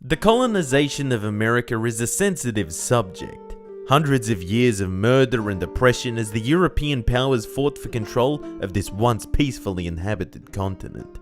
The colonization of America is a sensitive subject. Hundreds of years of murder and oppression as the European powers fought for control of this once peacefully inhabited continent.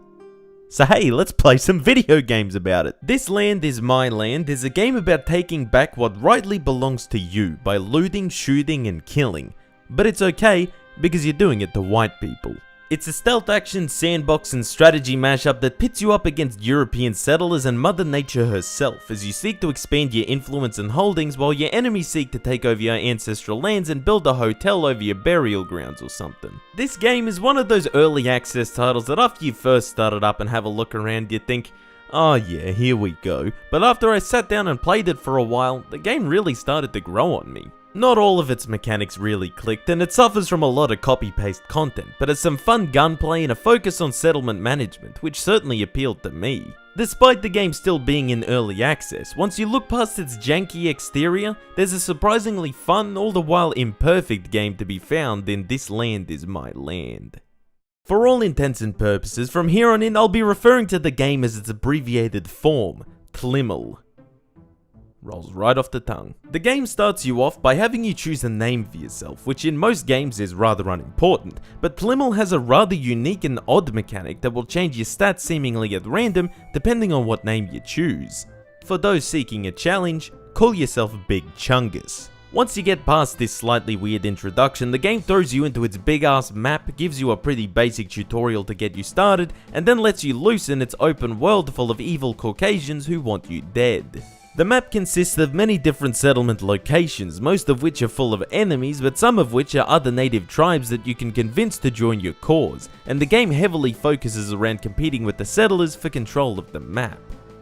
So hey, let's play some video games about it. This Land Is My Land is a game about taking back what rightly belongs to you by looting, shooting and killing. But it's okay, because you're doing it to white people. It's a stealth action, sandbox and strategy mashup that pits you up against European settlers and Mother Nature herself as you seek to expand your influence and holdings while your enemies seek to take over your ancestral lands and build a hotel over your burial grounds or something. This game is one of those early access titles that after you first started up and have a look around you think, oh yeah, here we go. But after I sat down and played it for a while, the game really started to grow on me. Not all of its mechanics really clicked, and it suffers from a lot of copy-paste content, but has some fun gunplay and a focus on settlement management, which certainly appealed to me. Despite the game still being in early access, once you look past its janky exterior, there's a surprisingly fun, all the while imperfect game to be found in This Land Is My Land. For all intents and purposes, from here on in I'll be referring to the game as its abbreviated form, TLIML. Rolls right off the tongue. The game starts you off by having you choose a name for yourself, which in most games is rather unimportant, but TLIML has a rather unique and odd mechanic that will change your stats seemingly at random depending on what name you choose. For those seeking a challenge, call yourself Big Chungus. Once you get past this slightly weird introduction, the game throws you into its big ass map, gives you a pretty basic tutorial to get you started, and then lets you loose in its open world full of evil Caucasians who want you dead. The map consists of many different settlement locations, most of which are full of enemies, but some of which are other native tribes that you can convince to join your cause, and the game heavily focuses around competing with the settlers for control of the map.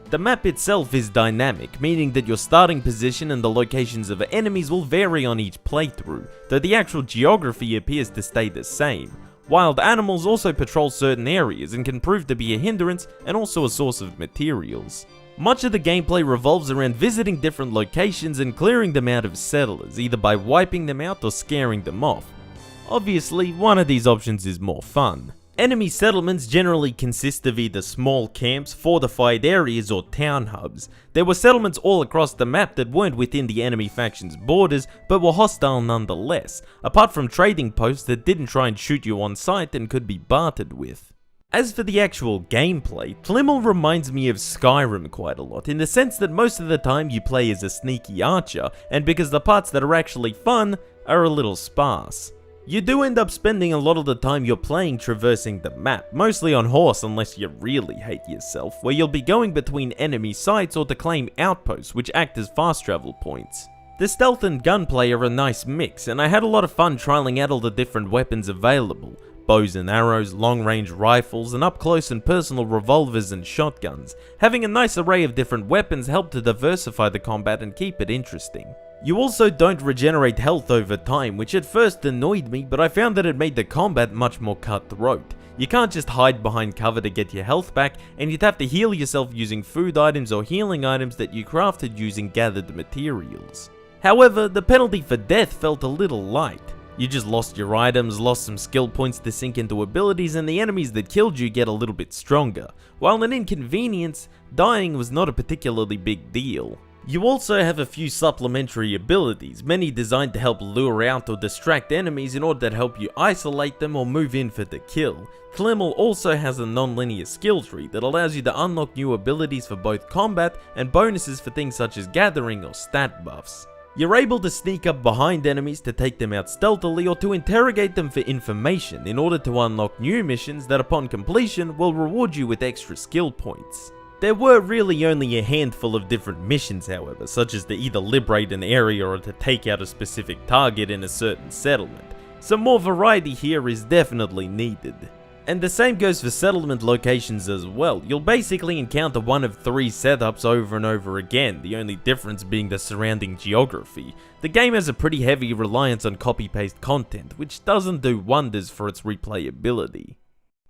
The map itself is dynamic, meaning that your starting position and the locations of enemies will vary on each playthrough, though the actual geography appears to stay the same. Wild animals also patrol certain areas and can prove to be a hindrance and also a source of materials. Much of the gameplay revolves around visiting different locations and clearing them out of settlers, either by wiping them out or scaring them off. Obviously, one of these options is more fun. Enemy settlements generally consist of either small camps, fortified areas, or town hubs. There were settlements all across the map that weren't within the enemy faction's borders, but were hostile nonetheless, apart from trading posts that didn't try and shoot you on sight and could be bartered with. As for the actual gameplay, TLIML reminds me of Skyrim quite a lot, in the sense that most of the time you play as a sneaky archer, and because the parts that are actually fun are a little sparse. You do end up spending a lot of the time you're playing traversing the map, mostly on horse unless you really hate yourself, where you'll be going between enemy sites or to claim outposts which act as fast travel points. The stealth and gunplay are a nice mix, and I had a lot of fun trialing out all the different weapons available. Bows and arrows, long-range rifles, and up-close and personal revolvers and shotguns. Having a nice array of different weapons helped to diversify the combat and keep it interesting. You also don't regenerate health over time, which at first annoyed me, but I found that it made the combat much more cutthroat. You can't just hide behind cover to get your health back, and you'd have to heal yourself using food items or healing items that you crafted using gathered materials. However, the penalty for death felt a little light. You just lost your items, lost some skill points to sink into abilities, and the enemies that killed you get a little bit stronger. While an inconvenience, dying was not a particularly big deal. You also have a few supplementary abilities, many designed to help lure out or distract enemies in order to help you isolate them or move in for the kill. TLIML also has a non-linear skill tree that allows you to unlock new abilities for both combat and bonuses for things such as gathering or stat buffs. You're able to sneak up behind enemies to take them out stealthily or to interrogate them for information in order to unlock new missions that upon completion will reward you with extra skill points. There were really only a handful of different missions however, such as to either liberate an area or to take out a specific target in a certain settlement. Some more variety here is definitely needed. And the same goes for settlement locations as well. You'll basically encounter one of 3 setups over and over again, the only difference being the surrounding geography. The game has a pretty heavy reliance on copy-paste content, which doesn't do wonders for its replayability.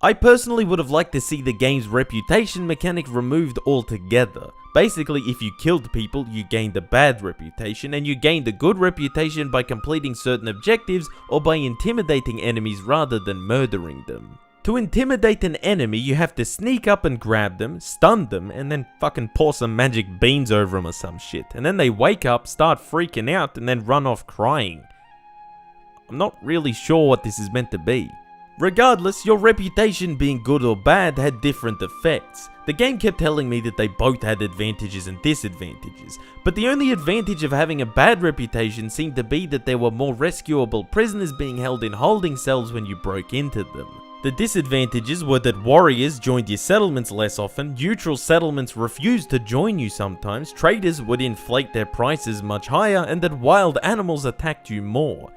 I personally would have liked to see the game's reputation mechanic removed altogether. Basically, if you killed people, you gained a bad reputation, and you gained a good reputation by completing certain objectives or by intimidating enemies rather than murdering them. To intimidate an enemy, you have to sneak up and grab them, stun them, and then fucking pour some magic beans over them or some shit. And then they wake up, start freaking out, and then run off crying. I'm not really sure what this is meant to be. Regardless, your reputation being good or bad had different effects. The game kept telling me that they both had advantages and disadvantages, but the only advantage of having a bad reputation seemed to be that there were more rescuable prisoners being held in holding cells when you broke into them. The disadvantages were that warriors joined your settlements less often, neutral settlements refused to join you sometimes, traders would inflate their prices much higher, and that wild animals attacked you more.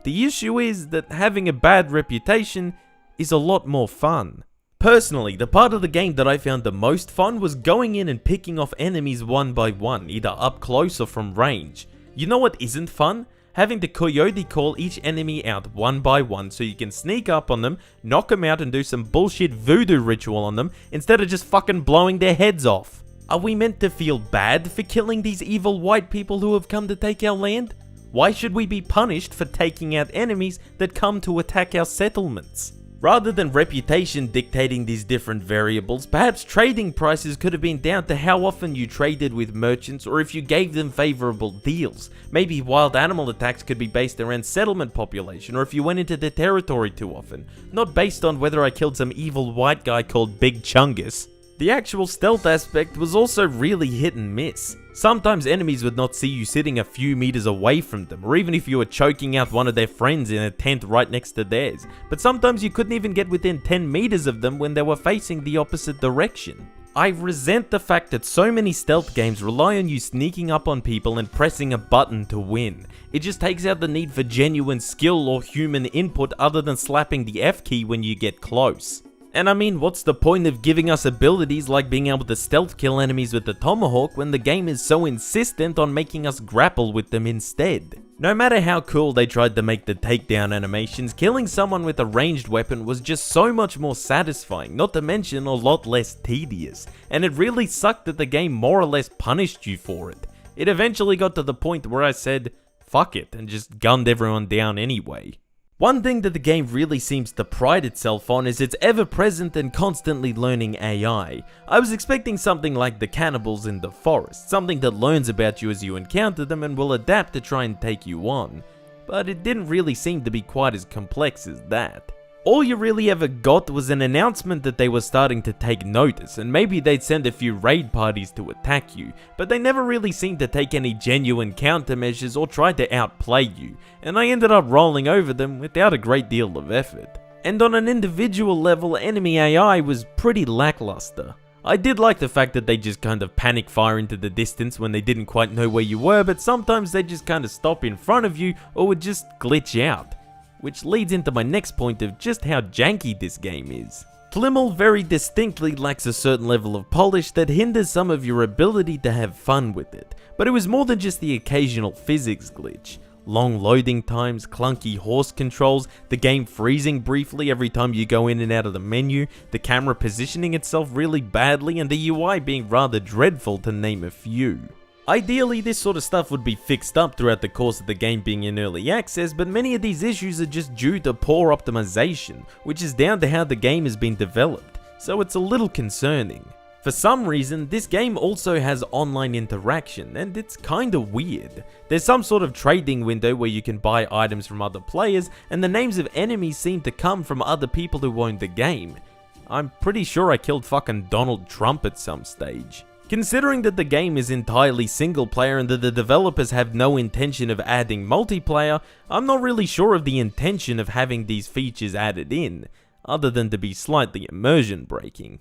The issue is that having a bad reputation is a lot more fun. Personally, the part of the game that I found the most fun was going in and picking off enemies one by one, either up close or from range. You know what isn't fun? Having to coyote call each enemy out one by one so you can sneak up on them, knock them out and do some bullshit voodoo ritual on them instead of just fucking blowing their heads off. Are we meant to feel bad for killing these evil white people who have come to take our land? Why should we be punished for taking out enemies that come to attack our settlements? Rather than reputation dictating these different variables, perhaps trading prices could have been down to how often you traded with merchants or if you gave them favorable deals. Maybe wild animal attacks could be based around settlement population or if you went into their territory too often, not based on whether I killed some evil white guy called Big Chungus. The actual stealth aspect was also really hit and miss. Sometimes enemies would not see you sitting a few meters away from them, or even if you were choking out one of their friends in a tent right next to theirs, but sometimes you couldn't even get within 10 meters of them when they were facing the opposite direction. I resent the fact that so many stealth games rely on you sneaking up on people and pressing a button to win. It just takes out the need for genuine skill or human input other than slapping the F key when you get close. And I mean, what's the point of giving us abilities like being able to stealth kill enemies with the tomahawk when the game is so insistent on making us grapple with them instead? No matter how cool they tried to make the takedown animations, killing someone with a ranged weapon was just so much more satisfying, not to mention a lot less tedious. And it really sucked that the game more or less punished you for it. It eventually got to the point where I said, fuck it, and just gunned everyone down anyway. One thing that the game really seems to pride itself on is its ever-present and constantly learning AI. I was expecting something like the cannibals in the forest, something that learns about you as you encounter them and will adapt to try and take you on. But it didn't really seem to be quite as complex as that. All you really ever got was an announcement that they were starting to take notice, and maybe they'd send a few raid parties to attack you, but they never really seemed to take any genuine countermeasures or try to outplay you, and I ended up rolling over them without a great deal of effort. And on an individual level, enemy AI was pretty lackluster. I did like the fact that they just kind of panic fire into the distance when they didn't quite know where you were, but sometimes they just kind of stop in front of you or would just glitch out. Which leads into my next point of just how janky this game is. Tlimmel very distinctly lacks a certain level of polish that hinders some of your ability to have fun with it, but it was more than just the occasional physics glitch. Long loading times, clunky horse controls, the game freezing briefly every time you go in and out of the menu, the camera positioning itself really badly, and the UI being rather dreadful to name a few. Ideally, this sort of stuff would be fixed up throughout the course of the game being in early access, but many of these issues are just due to poor optimization, which is down to how the game has been developed, so it's a little concerning. For some reason, this game also has online interaction, and it's kinda weird. There's some sort of trading window where you can buy items from other players, and the names of enemies seem to come from other people who own the game. I'm pretty sure I killed fucking Donald Trump at some stage. Considering that the game is entirely single player and that the developers have no intention of adding multiplayer, I'm not really sure of the intention of having these features added in, other than to be slightly immersion breaking.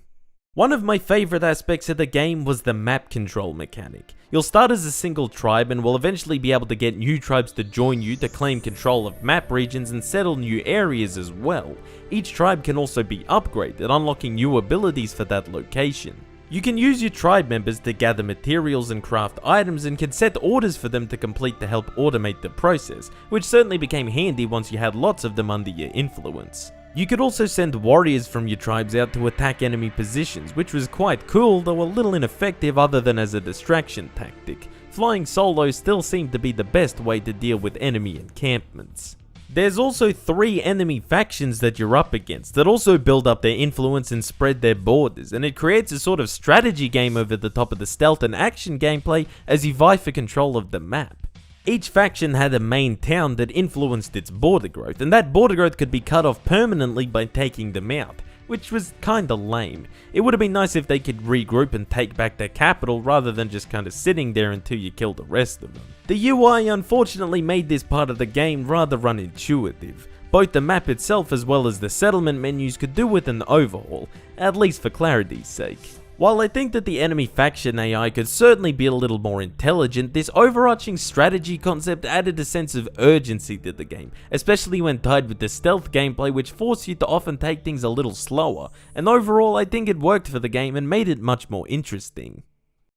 One of my favourite aspects of the game was the map control mechanic. You'll start as a single tribe and will eventually be able to get new tribes to join you to claim control of map regions and settle new areas as well. Each tribe can also be upgraded, unlocking new abilities for that location. You can use your tribe members to gather materials and craft items and can set orders for them to complete to help automate the process, which certainly became handy once you had lots of them under your influence. You could also send warriors from your tribes out to attack enemy positions, which was quite cool, though a little ineffective other than as a distraction tactic. Flying solo still seemed to be the best way to deal with enemy encampments. There's also 3 enemy factions that you're up against that also build up their influence and spread their borders, and it creates a sort of strategy game over the top of the stealth and action gameplay as you vie for control of the map. Each faction had a main town that influenced its border growth, and that border growth could be cut off permanently by taking them out, which was kinda lame. It would have been nice if they could regroup and take back their capital rather than just kinda sitting there until you kill the rest of them. The UI unfortunately made this part of the game rather unintuitive. Both the map itself as well as the settlement menus could do with an overhaul, at least for clarity's sake. While I think that the enemy faction AI could certainly be a little more intelligent, this overarching strategy concept added a sense of urgency to the game, especially when tied with the stealth gameplay which forced you to often take things a little slower, and overall I think it worked for the game and made it much more interesting.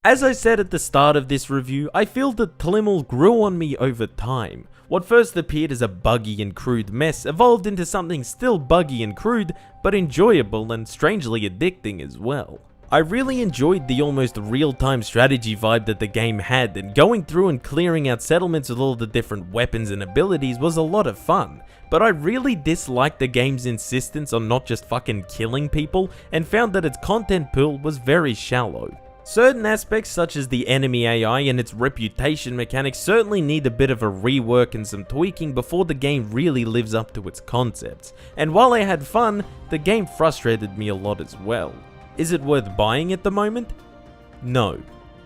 As I said at the start of this review, I feel that Tlimmel grew on me over time. What first appeared as a buggy and crude mess evolved into something still buggy and crude, but enjoyable and strangely addicting as well. I really enjoyed the almost real-time strategy vibe that the game had, and going through and clearing out settlements with all the different weapons and abilities was a lot of fun, but I really disliked the game's insistence on not just fucking killing people, and found that its content pool was very shallow. Certain aspects such as the enemy AI and its reputation mechanics certainly need a bit of a rework and some tweaking before the game really lives up to its concepts, and while I had fun, the game frustrated me a lot as well. Is it worth buying at the moment? No.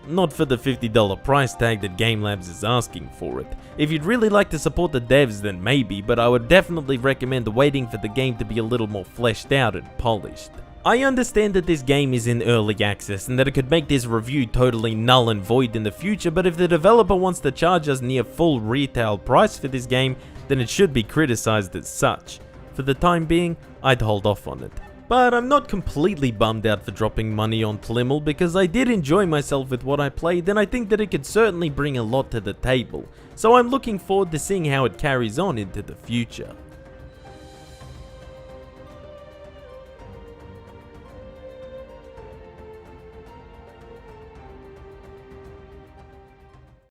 Not for the $50 price tag that Game Labs is asking for it. If you'd really like to support the devs then maybe, but I would definitely recommend waiting for the game to be a little more fleshed out and polished. I understand that this game is in early access and that it could make this review totally null and void in the future, but if the developer wants to charge us near full retail price for this game, then it should be criticized as such. For the time being, I'd hold off on it. But I'm not completely bummed out for dropping money on Tlimmel because I did enjoy myself with what I played and I think that it could certainly bring a lot to the table, so I'm looking forward to seeing how it carries on into the future.